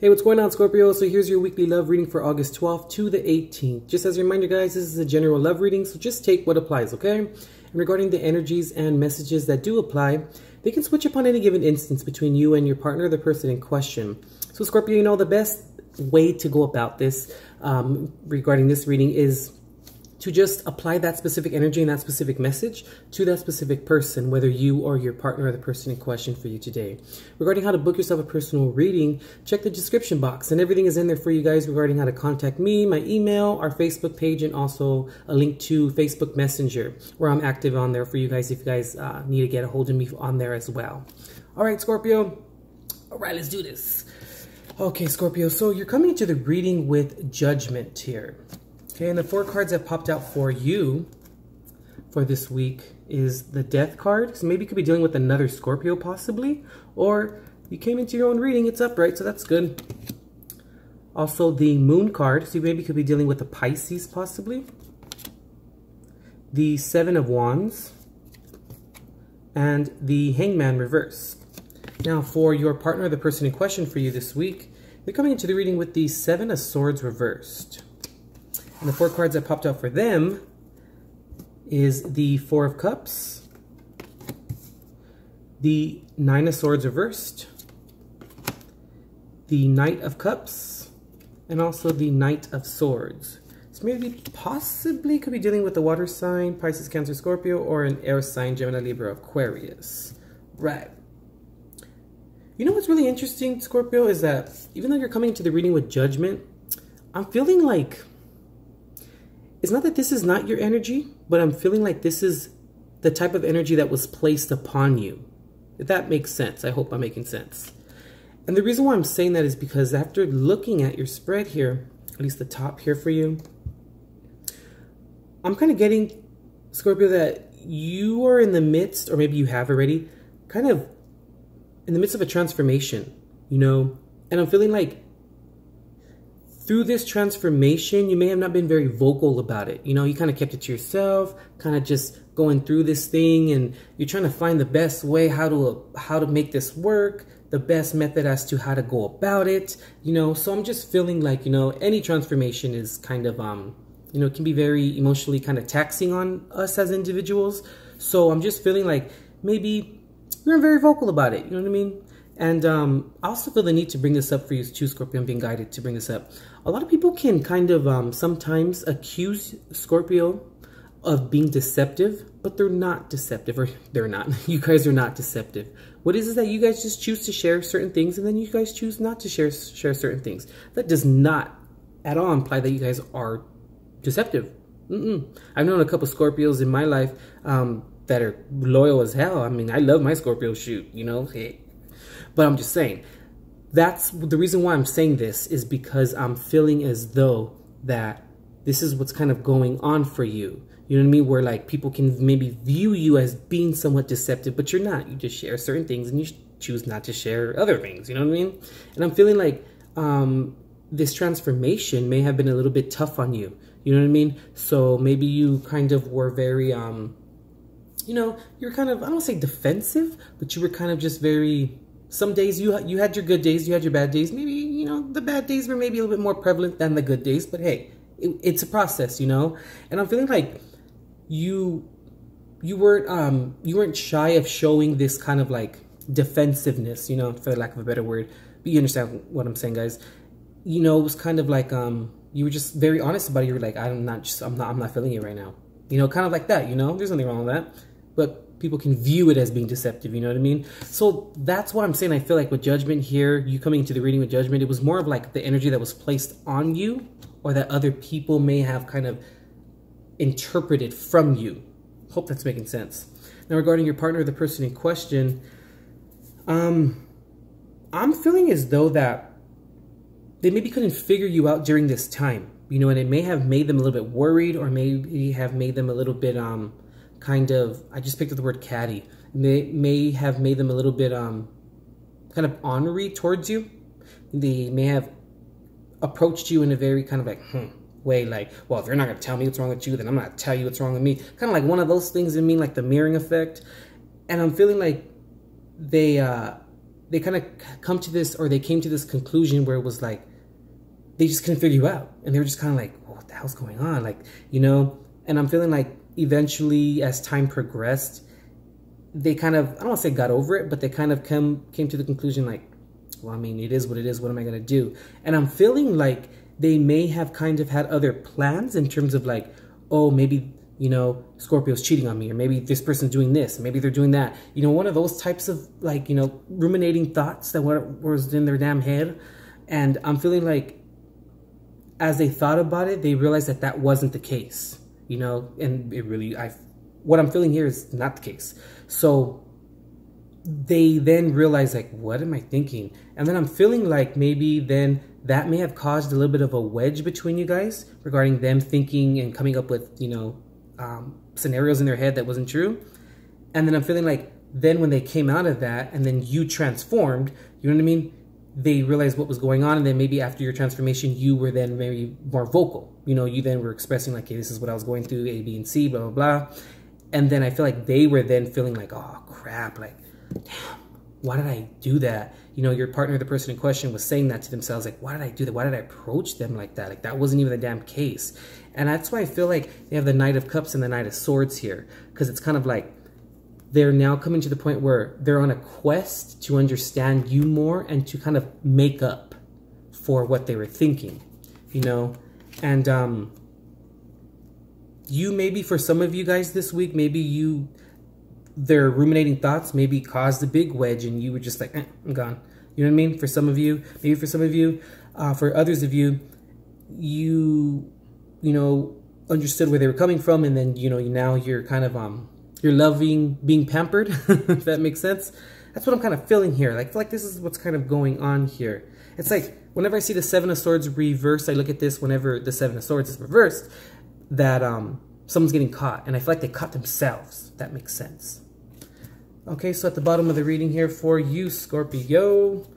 Hey, what's going on, Scorpio? So here's your weekly love reading for August 12th to the 18th. Just as a reminder, guys, this is a general love reading, so just take what applies, okay? And regarding the energies and messages that do apply, they can switch upon any given instance between you and your partner, the person in question. So Scorpio, you know, the best way to go about this regarding this reading is to just apply that specific energy and that specific message to that specific person, whether you or your partner or the person in question for you today. Regarding how to book yourself a personal reading, check the description box and everything is in there for you guys regarding how to contact me, my email, our Facebook page, and also a link to Facebook Messenger where I'm active on there for you guys if you guys need to get a hold of me on there as well. All right, Scorpio. All right, let's do this. Okay, Scorpio, so you're coming into the reading with judgment here. Okay, and the 4 cards that popped out for you for this week is the Death card. So maybe you could be dealing with another Scorpio possibly, or you came into your own reading, it's upright, so that's good. Also the Moon card, so you maybe could be dealing with a Pisces possibly. The 7 of Wands, and the Hangman reverse. Now for your partner, the person in question for you this week, they're coming into the reading with the 7 of Swords reversed. And the 4 cards that popped out for them is the 4 of Cups, the 9 of Swords reversed, the Knight of Cups, and also the Knight of Swords. So maybe possibly could be dealing with a water sign, Pisces, Cancer, Scorpio, or an air sign, Gemini, Libra, Aquarius. Right. You know what's really interesting, Scorpio, is that even though you're coming to the reading with judgment, I'm feeling like it's not that this is not your energy, but I'm feeling like this is the type of energy that was placed upon you. If that makes sense. I hope I'm making sense. And the reason why I'm saying that is because after looking at your spread here, at least the top here for you, I'm kind of getting, Scorpio, that you are in the midst, or maybe you have already, kind of in the midst of a transformation, you know? And I'm feeling like through this transformation, you may have not been very vocal about it. You know, you kind of kept it to yourself, kind of just going through this thing, and you're trying to find the best way how to make this work, the best method as to how to go about it, you know. So I'm just feeling like, you know, any transformation is kind of, you know, it can be very emotionally kind of taxing on us as individuals. So I'm just feeling like maybe you're very vocal about it, you know what I mean? And I also feel the need to bring this up for you too, Scorpio. I'm being guided to bring this up. A lot of people can kind of sometimes accuse Scorpio of being deceptive, but they're not deceptive, or they're not. You guys are not deceptive. What is that you guys just choose to share certain things, and then you guys choose not to share certain things. That does not at all imply that you guys are deceptive. I've known a couple Scorpios in my life that are loyal as hell. I mean, I love my Scorpio, shoot, you know, hey. But I'm just saying, that's the reason why I'm saying this, is because I'm feeling as though that this is what's kind of going on for you. You know what I mean? Where like people can maybe view you as being somewhat deceptive, but you're not. You just share certain things and you choose not to share other things. You know what I mean? And I'm feeling like this transformation may have been a little bit tough on you. You know what I mean? So maybe you kind of were very, you know, you're kind of, I don't want to say defensive, but you were kind of just very... Some days you had your good days, you had your bad days. Maybe, you know, the bad days were maybe a little bit more prevalent than the good days. But hey, it's a process, you know. And I'm feeling like you weren't shy of showing this kind of like defensiveness, you know, for lack of a better word. But you understand what I'm saying, guys. You know, it was kind of like you were just very honest about it. You were like, I'm not feeling it right now. You know, kind of like that. You know, there's nothing wrong with that. But people can view it as being deceptive, you know what I mean? So that's why I'm saying I feel like with judgment here, you coming into the reading with judgment, it was more of like the energy that was placed on you, or that other people may have kind of interpreted from you. Hope that's making sense. Now regarding your partner, the person in question, I'm feeling as though that they maybe couldn't figure you out during this time, you know, and it may have made them a little bit worried, or maybe have made them a little bit kind of, I just picked up the word catty. May have made them a little bit kind of ornery towards you. They may have approached you in a very kind of like way, like, well, if you're not going to tell me what's wrong with you, then I'm not going to tell you what's wrong with me. Kind of like one of those things, I mean, like the mirroring effect. And I'm feeling like they they kind of come to this, or they came to this conclusion where it was like, they just couldn't figure you out. And they were just kind of like, well, what the hell's going on? Like, you know, and I'm feeling like eventually as time progressed, they kind of, I don't want to say got over it, but they kind of came to the conclusion like, well, I mean, it is what it is. What am I going to do? And I'm feeling like they may have kind of had other plans in terms of like, oh, maybe, you know, Scorpio's cheating on me, or maybe this person's doing this, maybe they're doing that. You know, one of those types of like, you know, ruminating thoughts that was in their damn head. And I'm feeling like as they thought about it, they realized that that wasn't the case, you know, and it really, what I'm feeling here is not the case. So they then realize like, what am I thinking? And then I'm feeling like maybe then that may have caused a little bit of a wedge between you guys regarding them thinking and coming up with, you know, scenarios in their head that wasn't true. And then I'm feeling like then when they came out of that and then you transformed, you know what I mean? They realized what was going on. And then maybe after your transformation, you were then maybe more vocal. You know, you then were expressing like, hey, this is what I was going through, A, B, and C, blah, blah, blah. And then I feel like they were then feeling like, oh, crap, like, damn, why did I do that? You know, your partner, the person in question, was saying that to themselves, like, why did I do that? Why did I approach them like that? Like, that wasn't even the damn case. And that's why I feel like they have the Knight of Cups and the Knight of Swords here, because it's kind of like they're now coming to the point where they're on a quest to understand you more and to kind of make up for what they were thinking, you know? And you maybe, for some of you guys this week, maybe their ruminating thoughts maybe caused a big wedge and you were just like, I'm gone. You know what I mean? For some of you, maybe for some of you, for others of you, you know, understood where they were coming from. And then, you know, now you're kind of, you're loving being pampered, if that makes sense. That's what I'm kind of feeling here. Like, I feel like this is what's kind of going on here. It's like, whenever I see the Seven of Swords reversed, I look at this whenever the Seven of Swords is reversed, that someone's getting caught. And I feel like they caught themselves. That makes sense. Okay, so at the bottom of the reading here for you, Scorpio,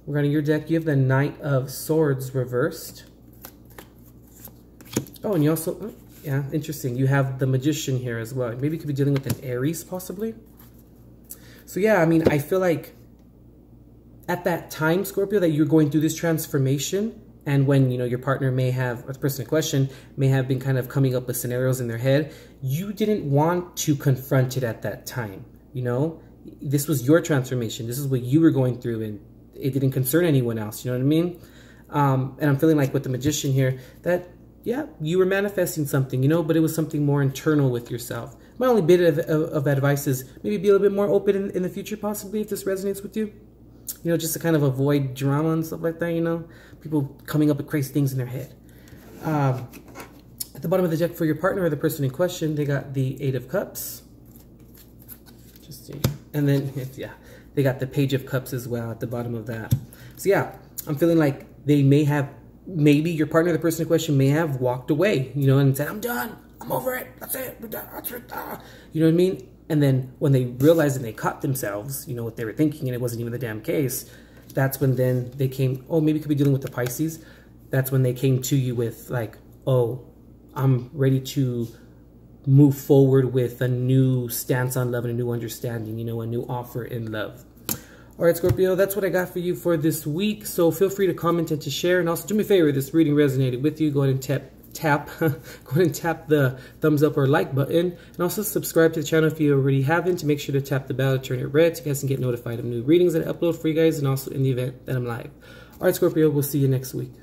regarding your deck, you have the Knight of Swords reversed. Oh, and you also, yeah, interesting. You have the Magician here as well. Maybe you could be dealing with an Aries, possibly. So yeah, I mean, I feel like at that time, Scorpio, that you're going through this transformation, and when, you know, your partner may have, or the person in question, may have been kind of coming up with scenarios in their head, you didn't want to confront it at that time. You know, this was your transformation. This is what you were going through, and it didn't concern anyone else. You know what I mean? And I'm feeling like with the Magician here that, yeah, you were manifesting something, you know, but it was something more internal with yourself. My only bit of advice is maybe be a little bit more open in the future, possibly, if this resonates with you. You know, just to kind of avoid drama and stuff like that, you know. People coming up with crazy things in their head. At the bottom of the deck for your partner or the person in question, they got the Eight of Cups. And then, yeah, they got the Page of Cups as well at the bottom of that. So yeah, I'm feeling like they may have, maybe your partner, the person in question, may have walked away, you know, and said, I'm done, I'm over it, that's it, we're done, that's it. You know what I mean? And then when they realized and they caught themselves, you know, what they were thinking, and it wasn't even the damn case, that's when then they came, oh, maybe it could be dealing with the Pisces. That's when they came to you with like, oh, I'm ready to move forward with a new stance on love and a new understanding, you know, a new offer in love. All right, Scorpio, that's what I got for you for this week. So feel free to comment and to share. And also do me a favor, if this reading resonated with you, go ahead and tap the thumbs up or like button. And also subscribe to the channel if you already haven't, to make sure to tap the bell to turn it red so you guys can get notified of new readings that I upload for you guys, and also in the event that I'm live. All right, Scorpio, we'll see you next week.